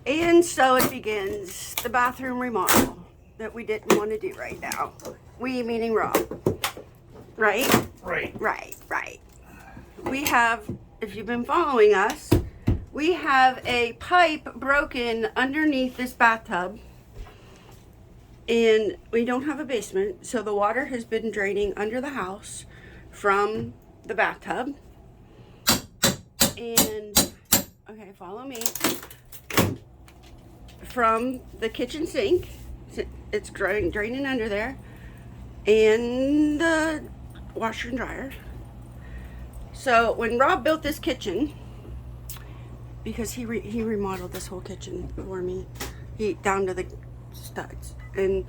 And so it begins, the bathroom remodel that we didn't want to do right now. We meaning Rob. Right? Right. We have, if you've been following us, we have a pipe broken underneath this bathtub. And we don't have a basement, so the water has been draining under the house from the bathtub. And, okay, follow me. From the kitchen sink, it's draining under there, and the washer and dryer. So when Rob built this kitchen, because he remodeled this whole kitchen for me, down to the studs. And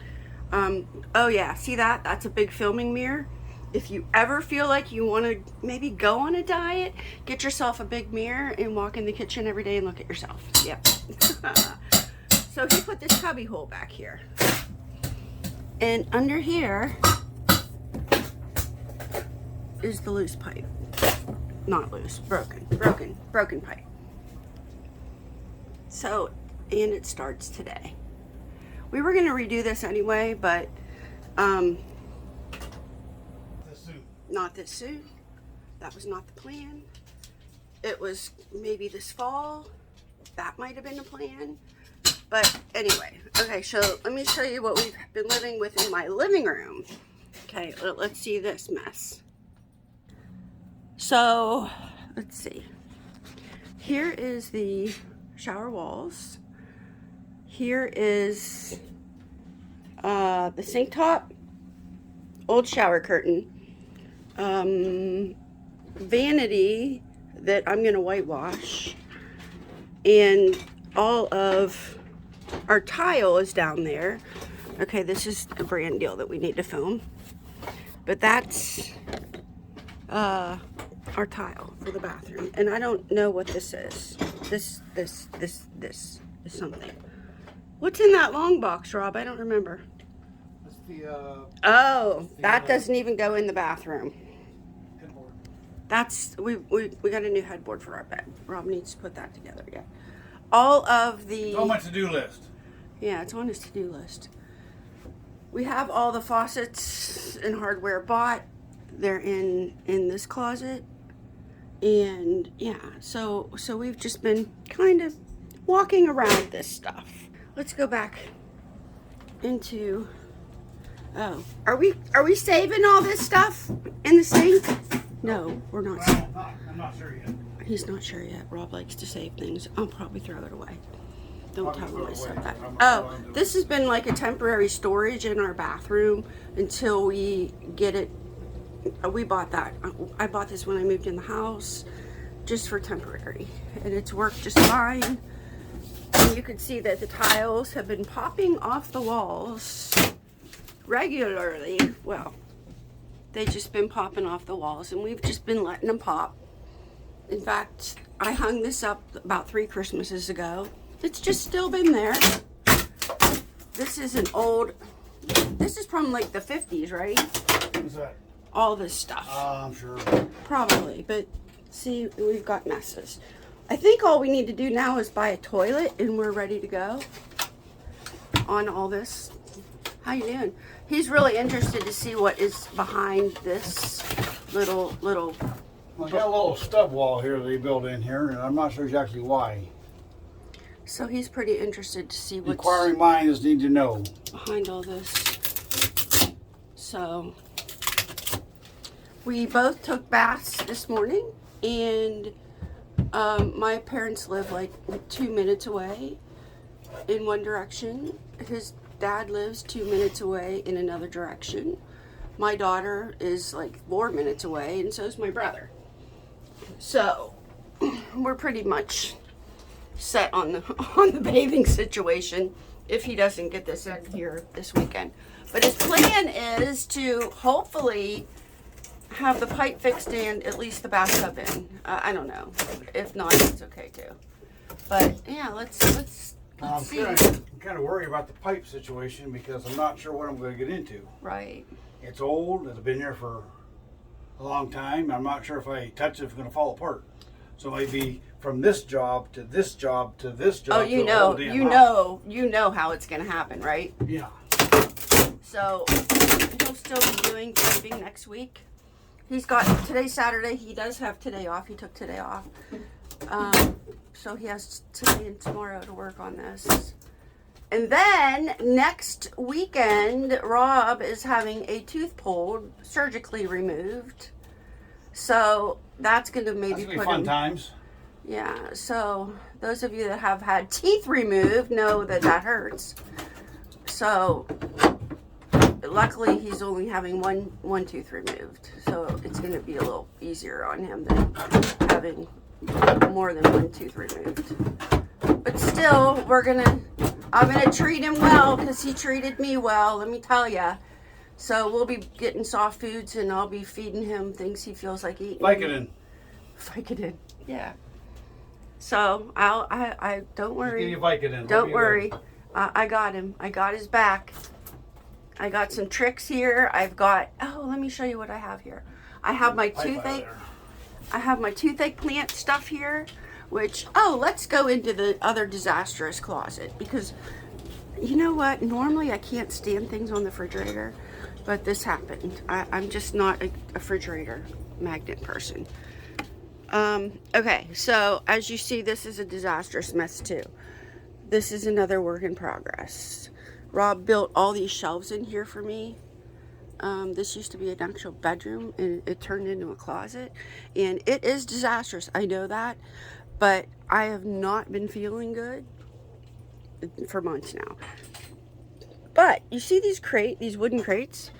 oh yeah, see that? That's a big filming mirror. If you ever feel like you want to maybe go on a diet, get yourself a big mirror and walk in the kitchen every day and look at yourself. Yep. So he put this cubby hole back here. And under here is the loose pipe. Not loose, broken pipe. So, and it starts today. We were gonna redo this anyway, but not this soon. That was not the plan. It was maybe this fall. That might have been the plan. But anyway, okay, so let me show you what we've been living with in my living room. Okay, let's see this mess. So, let's see. Here is the shower walls. Here is the sink top, old shower curtain, vanity that I'm gonna whitewash, and all of our tile is down there. Okay, this is a brand deal that we need to film, but that's our tile for the bathroom, and I don't know what this is. This is something. What's in that long box, Rob? I don't remember. That's the that doesn't even go in the bathroom. headboard. That's we got a new headboard for our bed. Rob needs to put that together yet. All of the It's on my to-do list. Yeah, it's on his to-do list. We have all the faucets and hardware bought. They're in this closet. And yeah, so we've just been kind of walking around this stuff. Let's go back into, oh, are we saving all this stuff in the sink? No, we're not. Well, I'm not sure yet. He's not sure yet. Rob likes to save things. I'll probably throw it away. Don't Probably tell him throw I it said away. that. I'm Oh, going to- this has been like a temporary storage in our bathroom until we get it. We bought that. I bought this when I moved in the house, just for temporary, and it's worked just fine. And you can see that the tiles have been popping off the walls regularly. Well, they've just been popping off the walls, and we've just been letting them pop. In fact, I hung this up about 3 Christmases ago. It's just still been there. This is an old, this is from like the 50s, right? What's that? All this stuff. I'm sure. Probably, but see, we've got messes. I think all we need to do now is buy a toilet and we're ready to go on all this. How you doing? He's really interested to see what is behind this little. Well, I got a little stub wall here they built in here, and I'm not sure exactly why. So he's pretty interested to see what's Inquiring minds need to know. behind all this. So we both took baths this morning, and my parents live like 2 minutes away in one direction. His dad lives 2 minutes away in another direction. My daughter is like 4 minutes away, and so is my brother. So we're pretty much set on the bathing situation if he doesn't get this in here this weekend. But his plan is to hopefully have the pipe fixed and at least the bathtub in. I don't know. If not, it's okay too. But yeah, let's see. I'm kind of worried about the pipe situation because I'm not sure what I'm going to get into. Right. It's old. It's been there for a long time. I'm not sure if I touch it, it's going to fall apart. So maybe from this job to this job to this job. Oh, you know how it's gonna happen, right? Yeah. So he'll still be doing typing next week. He's got today's Saturday. He does have today off. He took today off. So he has today and tomorrow to work on this. And then next weekend, Rob is having a tooth pulled, surgically removed. So that's going to maybe put fun times. Yeah. So those of you that have had teeth removed know that hurts. So luckily he's only having one tooth removed. So it's going to be a little easier on him than having more than one tooth removed. But still, I'm gonna treat him well because he treated me well, let me tell ya. So we'll be getting soft foods and I'll be feeding him things he feels like eating. Vicodin, yeah. So I don't worry. Give you Vicodin. Don't worry. I got him. I got his back. I got some tricks here. Let me show you what I have here. I have my toothache. I have my toothache plant stuff here, let's go into the other disastrous closet because you know what? Normally I can't stand things on the refrigerator, but this happened. I'm just not a refrigerator magnet person. Okay, so as you see, this is a disastrous mess too. This is another work in progress. Rob built all these shelves in here for me. This used to be an actual bedroom and it turned into a closet, and it is disastrous. I know that, but I have not been feeling good for months now. But you see these wooden crates?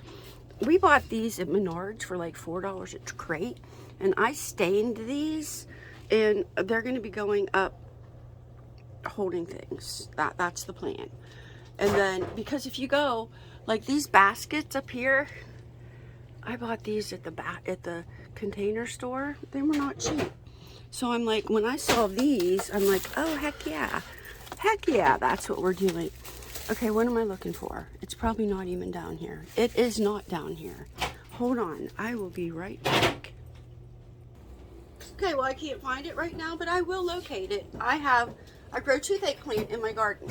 We bought these at Menards for like $4 a crate, and I stained these, and they're going to be going up holding things. That's the plan. And then, because if you go, like these baskets up here, I bought these at the Container Store. They were not cheap. So I'm like, when I saw these, I'm like, oh, heck yeah. Heck yeah, that's what we're doing. Okay, what am I looking for? It's probably not even down here. It is not down here. Hold on, I will be right back. Okay, well, I can't find it right now, but I will locate it. I grow toothache plant in my garden.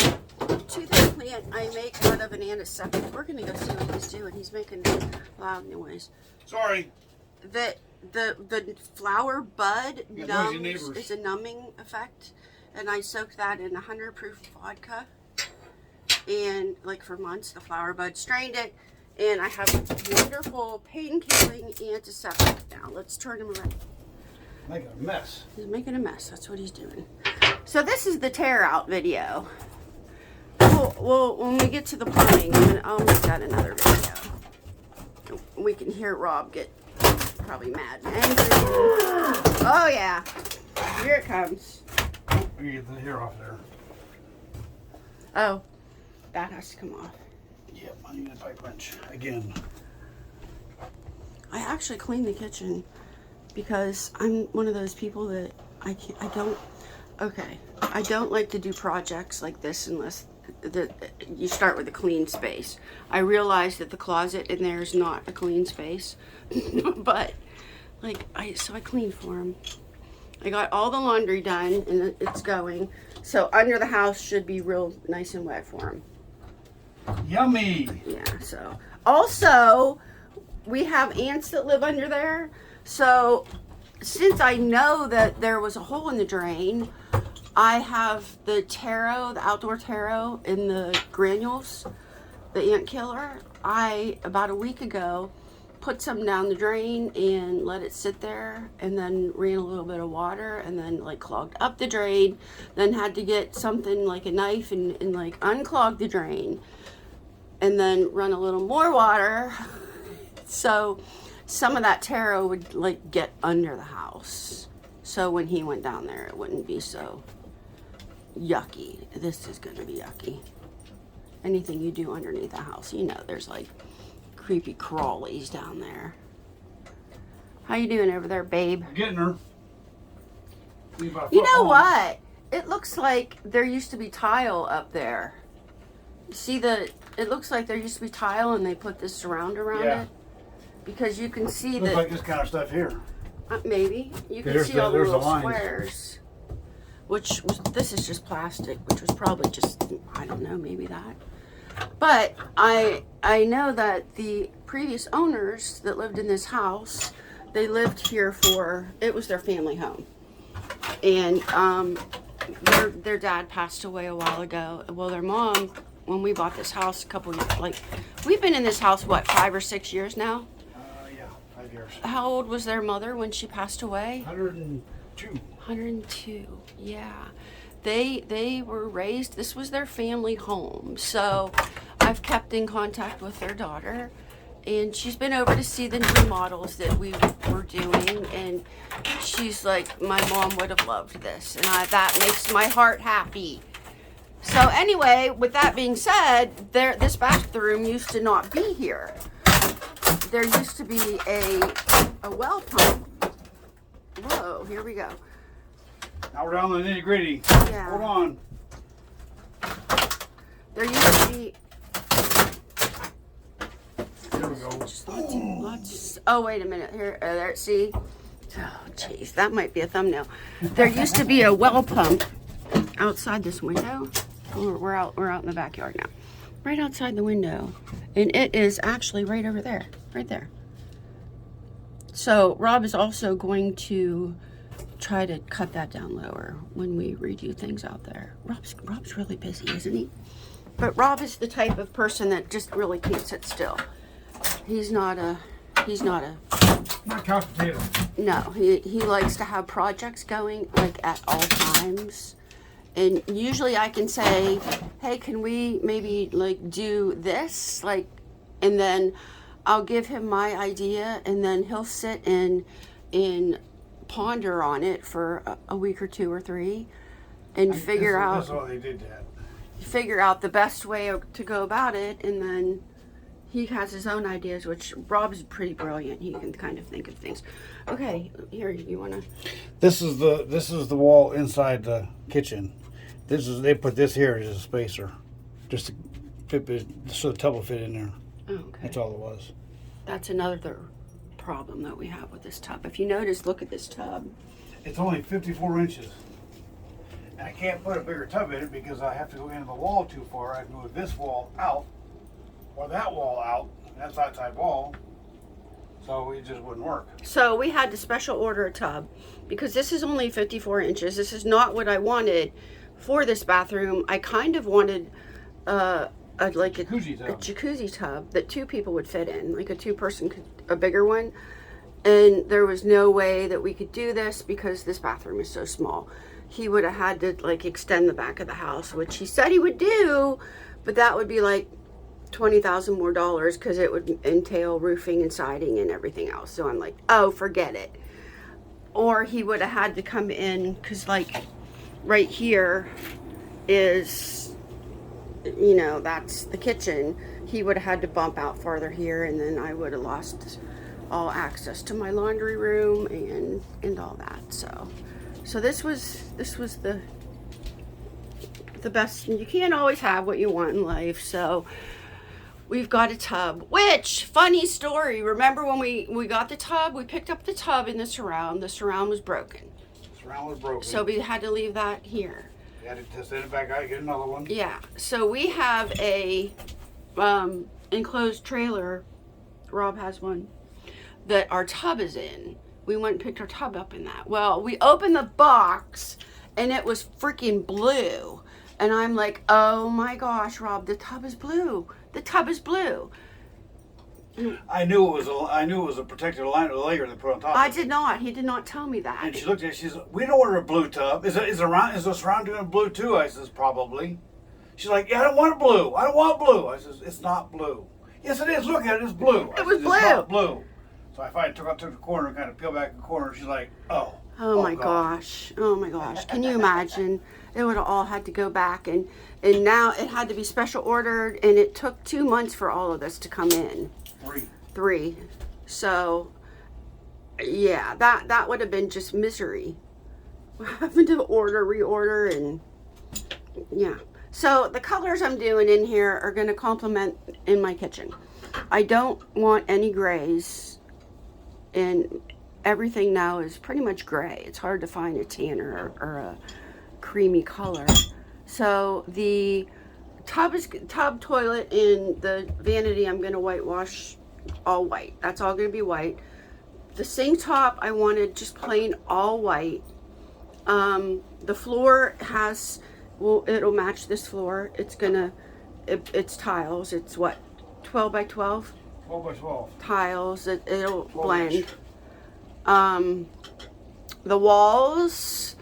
Toothache plant I make out of an antiseptic. We're gonna go see what he's doing. He's making loud noise. Sorry. The flower bud numbs, is a numbing effect, and I soaked that in 100 proof vodka, and like for months the flower bud strained it, and I have a wonderful pain-killing antiseptic. Now let's turn him around. Making a mess. He's making a mess. That's what he's doing. So this is the tear out video. Well, when we get to the plumbing, I'll make that another video. We can hear Rob get probably mad and angry. Oh yeah, here it comes. Let me get the hair off there. Oh, that has to come off. Yep, I need a pipe wrench again. I actually clean the kitchen because I'm one of those people that I don't like to do projects like this unless you start with a clean space. I realize that the closet in there is not a clean space, but I clean for him. I got all the laundry done and it's going. So under the house should be real nice and wet for him. Yummy. Yeah, so also we have ants that live under there. So since I know that there was a hole in the drain, I have the taro, the outdoor taro in the granules, the ant killer. About a week ago, put some down the drain and let it sit there, and then ran a little bit of water, and then clogged up the drain, then had to get something like a knife and unclog the drain, and then run a little more water. So some of that taro would get under the house. So when he went down there, it wouldn't be so yucky. This is gonna be yucky. Anything you do underneath the house, there's creepy crawlies down there. How you doing over there, babe? Getting her. You know what? It looks like there used to be tile up there. See it looks like there used to be tile and they put this surround around it. Because you can see looks like this kind of stuff here. Maybe. You can There's see the- all the there's the little lines. squares. Which was, this is just plastic, which was probably just, I don't know, maybe that. But I know that the previous owners that lived in this house, they lived here for, it was their family home. And their dad passed away a while ago. Well, their mom, when we bought this house a couple years, like, we've been in this house, what, 5 or 6 years now? Yeah, 5 years. How old was their mother when she passed away? 102. 102, yeah. They were raised, this was their family home. So I've kept in contact with their daughter, and she's been over to see the remodels that we were doing, and she's like, my mom would have loved this, and that makes my heart happy. So anyway, with that being said, this bathroom used to not be here. There used to be a well pump. Whoa, here we go. Now we're down to the nitty gritty. Yeah. Hold on. There used to be. There we go. Oh, wait a minute. Here, there. See. Oh, jeez, that might be a thumbnail. There used to be a well pump outside this window. We're out in the backyard now. Right outside the window, and it is actually right over there, right there. So Rob is also going to try to cut that down lower when we redo things out there. Rob's really busy, isn't he? But Rob is the type of person that just really can't sit still. He's not a My couch potato. no, he likes to have projects going like at all times. And usually I can say, hey, can we maybe like do this? Like, and then I'll give him my idea, and then he'll sit and ponder on it for a week or 2 or 3 and figure That's why they did that. out the best way to go about it. And then he has his own ideas, which Rob's pretty brilliant. He can kind of think of things. Okay, here, you want to... This is the wall inside the kitchen. They put this here as a spacer, just to fit, so the tub will fit in there. Oh, okay. That's all it was. That's another problem that we have with this tub. If you notice, look at this tub. It's only 54 inches. And I can't put a bigger tub in it because I have to go into the wall too far. I can move this wall out or that wall out. That's outside wall. So it just wouldn't work. So we had to special order a tub because this is only 54 inches. This is not what I wanted for this bathroom. I kind of wanted a jacuzzi tub that 2 people would fit in, like a 2-person, a bigger one. And there was no way that we could do this because this bathroom is so small. He would have had to like extend the back of the house, which he said he would do, but that would be like $20,000 more because it would entail roofing and siding and everything else. So I'm like, oh, forget it. Or he would have had to come in because like right here is, you know, that's the kitchen. He would have had to bump out farther here, and then I would have lost all access to my laundry room and all that. So this was the best. You can't always have what you want in life. So we've got a tub, which, funny story, remember when we got the tub, we picked up the tub in the surround was broken. The surround was broken. So we had to leave that here. You had to send it back out, get another one. Yeah, so we have a enclosed trailer, Rob has one, that our tub is in. We went and picked our tub up in that. Well, we opened the box and it was freaking blue. And I'm like, oh my gosh, Rob, the tub is blue. The tub is blue. I knew it was a protective layer they put on top. I did not. He did not tell me that. And she looked at it, she said, we don't order a blue tub. Is the surround doing blue too? I says, probably. She's like, yeah, I don't want blue. I don't want blue. I says, it's not blue. Yes, it is. Look at it. It's blue. It was blue. It's not blue. So I finally took the corner and kind of peeled back the corner. She's like, oh. Oh my gosh. Oh my gosh. Can you imagine? It would have all had to go back, and now it had to be special ordered, and it took 2 months for all of this to come in. 3. So yeah, that would have been just misery. Having to reorder, and yeah. So the colors I'm doing in here are going to complement in my kitchen. I don't want any grays, and everything now is pretty much gray. It's hard to find a tan or a creamy color. So the tub, toilet, and the vanity I'm going to whitewash all white. That's all going to be white. The sink top I wanted just plain all white. The floor has, well, it'll match this floor. It's tiles. It's what, 12 by 12? 12 by 12. Tiles. It'll 12 blend. inch. The walls,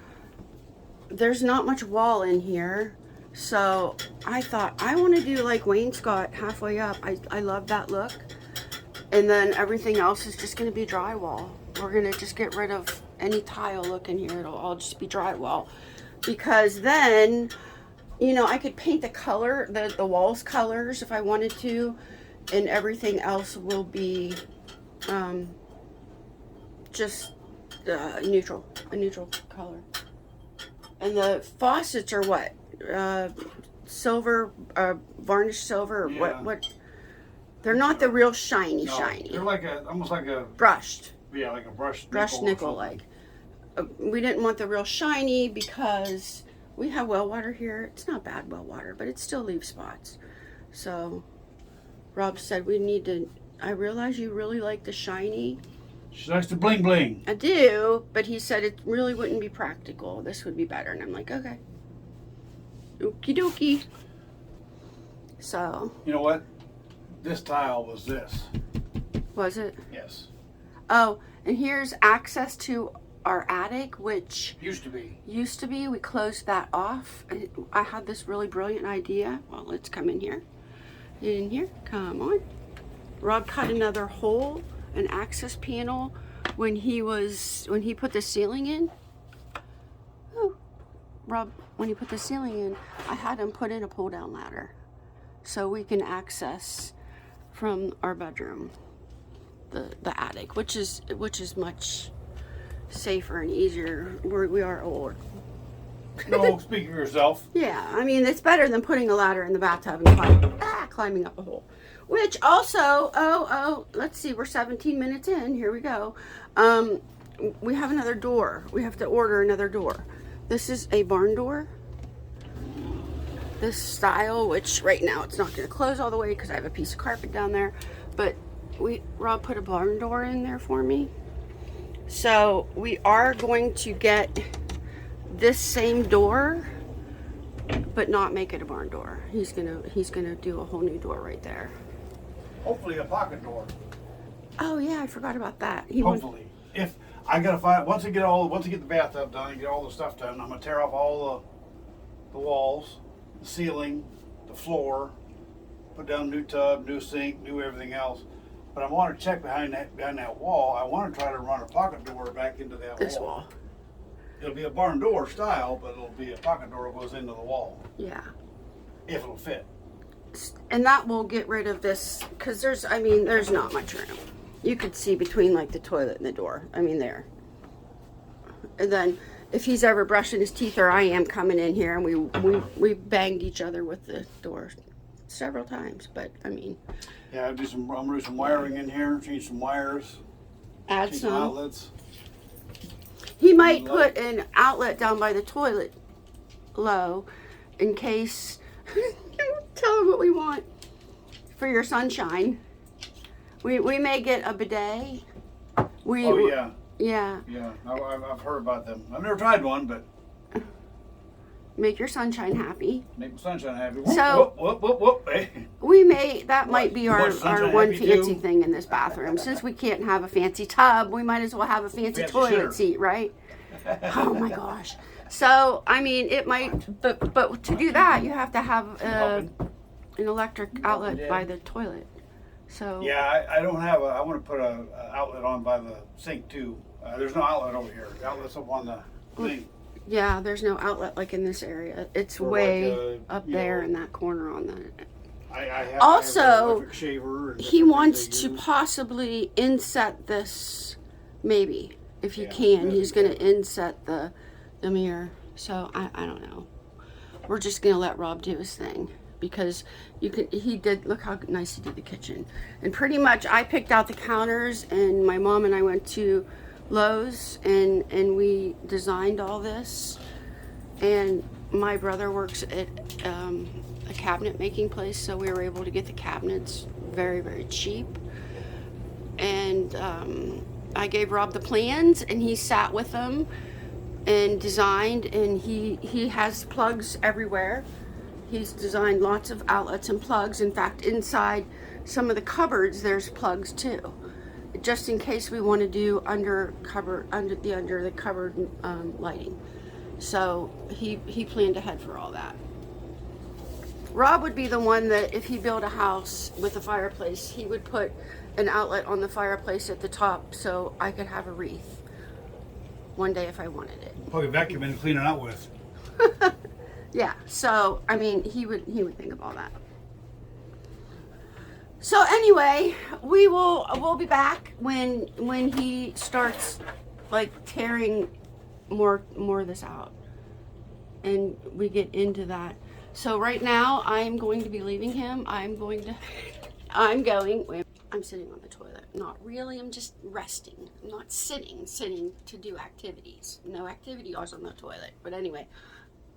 there's not much wall in here. So I thought I want to do like wainscot halfway up. I love that look. And then everything else is just going to be drywall. We're going to just get rid of any tile look in here. It'll all just be drywall. Because then, you know, I could paint the color, the walls colors if I wanted to. And everything else will be just a neutral color. And the faucets are what? Silver, varnished silver, or Yeah. what? They're not the real shiny. They're like almost like a Brushed. Yeah, like a brushed Nickel like. We didn't want the real shiny because we have well water here. It's not bad well water, but it still leaves spots. So Rob said we need to. I realize you really like the shiny. She likes to bling bling. I do, but he said it really wouldn't be practical. This would be better, and I'm like, okay. Okie dokie. So. You know what? This tile was this. Was it? Yes. Oh, and here's access to our attic, which Used to be. we closed that off. I had this really brilliant idea. Well, let's come in here. In here, come on. Rob cut another hole, an access panel, when he put the ceiling in. Ooh. Rob, when he put the ceiling in, I had him put in a pull down ladder so we can access from our bedroom the attic, which is much safer and easier. We are old. No, speak for yourself. Yeah, I mean, it's better than putting a ladder in the bathtub and climbing up a hole. Which also, let's see, we're 17 minutes in. Here we go. We have another door. We have to order another door. This is a barn door. This style, which right now it's not going to close all the way because I have a piece of carpet down there. But Rob put a barn door in there for me. So we are going to get this same door, but not make it a barn door. He's gonna do a whole new door right there. Hopefully a pocket door. Oh yeah, I forgot about that. Hopefully. If I gotta find once I get the bathtub done and get all the stuff done, I'm gonna tear off all the walls, the ceiling, the floor, put down new tub, new sink, new everything else. But I want to check behind that wall. I want to try to run a pocket door back into that This wall. It'll be a barn door style, but it'll be a pocket door that goes into the wall. Yeah. If it'll fit. And that will get rid of this, because there's not much room. You could see between like the toilet and the door. I mean, there. And then if he's ever brushing his teeth, or I am coming in here, and we banged each other with the door several times. But I mean. Yeah, I'm gonna do some wiring in here, change some wires, Add change some outlets. He might put an outlet down by the toilet low in case. Tell him what we want for your sunshine. We may get a bidet. Yeah. Yeah. Yeah, I've heard about them. I've never tried one, but make your sunshine happy. make the sunshine happy. So whoop. Hey. That might be our one fancy thing in this bathroom. Since we can't have a fancy tub, we might as well have a fancy toilet seat, right? Oh my gosh. So I mean, it might, but to do that, you have to have an electric outlet by the toilet. So yeah, I don't have I want to put a outlet on by the sink too. There's no outlet over here. The outlet's up on the thing. Yeah, there's no outlet like in this area. It's Or way like, up there in that corner on the. I have Also, an electric shaver and he different wants things to they use. possibly inset this, maybe if you Yeah, can. yes, He's he going to can. inset the mirror. So I don't know. We're just going to let Rob do his thing because he did. Look how nice he did the kitchen. And pretty much I picked out the counters, and my mom and I went to Lowe's, and we designed all this. And my brother works at a cabinet making place, so we were able to get the cabinets very, very cheap. And I gave Rob the plans, and he sat with them and designed, and he has plugs everywhere. He's designed lots of outlets and plugs. In fact, inside some of the cupboards, there's plugs too, just in case we want to do under the cupboard lighting. So he planned ahead for all that. Rob would be the one that if he built a house with a fireplace, he would put an outlet on the fireplace at the top so I could have a wreath one day if I wanted it. Probably vacuum and clean it out with. Yeah, so I mean he would think of all that. So anyway, we'll be back when he starts like tearing more of this out, and we get into that. So right now I'm going to be leaving him. I'm sitting on the toilet. Not really, I'm just resting. I'm not sitting to do activities. No activity was on the toilet. But anyway,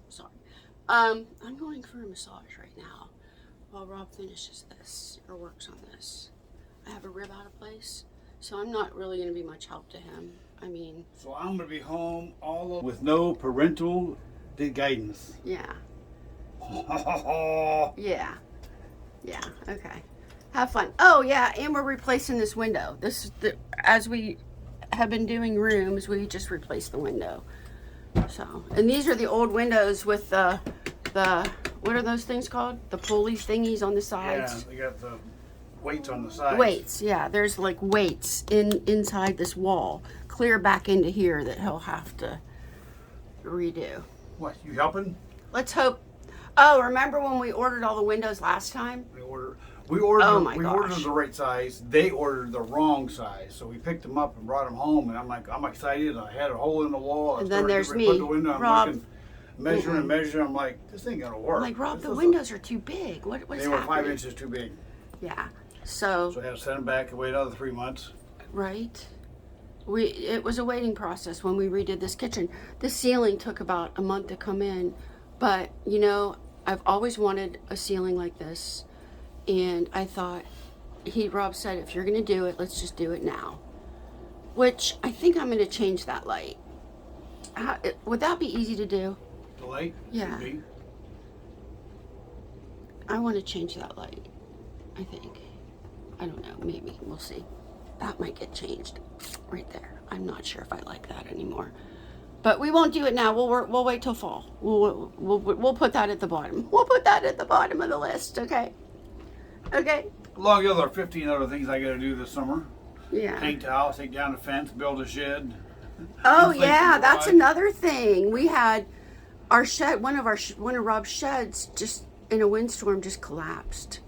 sorry. I'm going for a massage right now while Rob finishes this or works on this. I have a rib out of place, so I'm not really going to be much help to him. I mean... So I'm going to be home with no parental guidance. Yeah. Yeah. Yeah, okay. Have fun. Oh, yeah, and we're replacing this window. As we have been doing rooms, we just replaced the window. So, and these are the old windows with the what are those things called? The pulley thingies on the sides. Yeah, they got the weights on the sides. Weights, yeah. There's like weights inside this wall, clear back into here that he'll have to redo. What, you helping? Let's hope. Oh, remember when we ordered all the windows last time? We ordered gosh. the right size. They ordered the wrong size, so we picked them up and brought them home. And I'm excited. I had a hole in the wall. And then there's me, put the window. I'm Rob. looking, measure. I'm like, this ain't gonna work. I'm like, Rob, the windows are too big. What is happening? They were 5 inches too big. Yeah. So I had to send them back and wait another 3 months. Right. It was a waiting process when we redid this kitchen. The ceiling took about a month to come in, but you know, I've always wanted a ceiling like this. And I thought, Rob said, if you're going to do it, let's just do it now. Which I think I'm going to change that light. Would that be easy to do? The light? Yeah. I want to change that light, I think. I don't know, maybe. We'll see. That might get changed right there. I'm not sure if I like that anymore. But we won't do it now. We'll wait till fall. We'll put that at the bottom. We'll put that at the bottom of the list, okay? Okay. Along the other 15 other things I got to do this summer. Yeah. Paint the house, take down the fence, build a shed. Oh yeah, that's another thing. We had our shed. One of Rob's sheds just in a windstorm just collapsed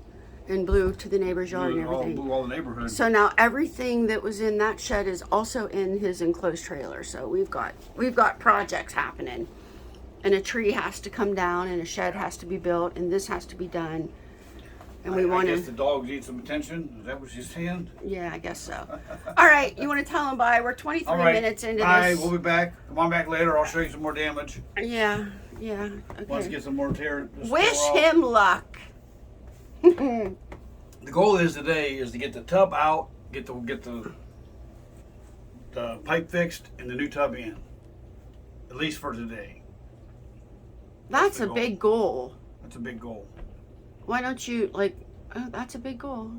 and blew to the neighbor's yard and everything. Blew all the neighborhood. So now everything that was in that shed is also in his enclosed trailer. So we've got projects happening, and a tree has to come down, and a shed has to be built, and this has to be done. And we want to. I guess the dogs need some attention. Is that what she's saying? Yeah, I guess so. All right, you want to tell them bye? We're 23 minutes into this. All right, we'll be back. Come on back later. I'll show you some more damage. Yeah. Okay. Let's get some more tear. Wish him luck. The goal today is to get the tub out, get the pipe fixed, and the new tub in. At least for today. That's a big goal. That's a big goal. Why don't you that's a big goal.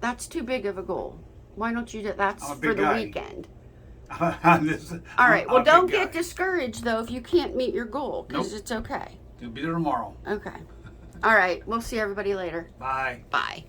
That's too big of a goal. Why don't you do that's for the weekend? All right. Well, don't get discouraged though if you can't meet your goal, because it's okay. It'll be there tomorrow. Okay. All right. We'll see everybody later. Bye. Bye.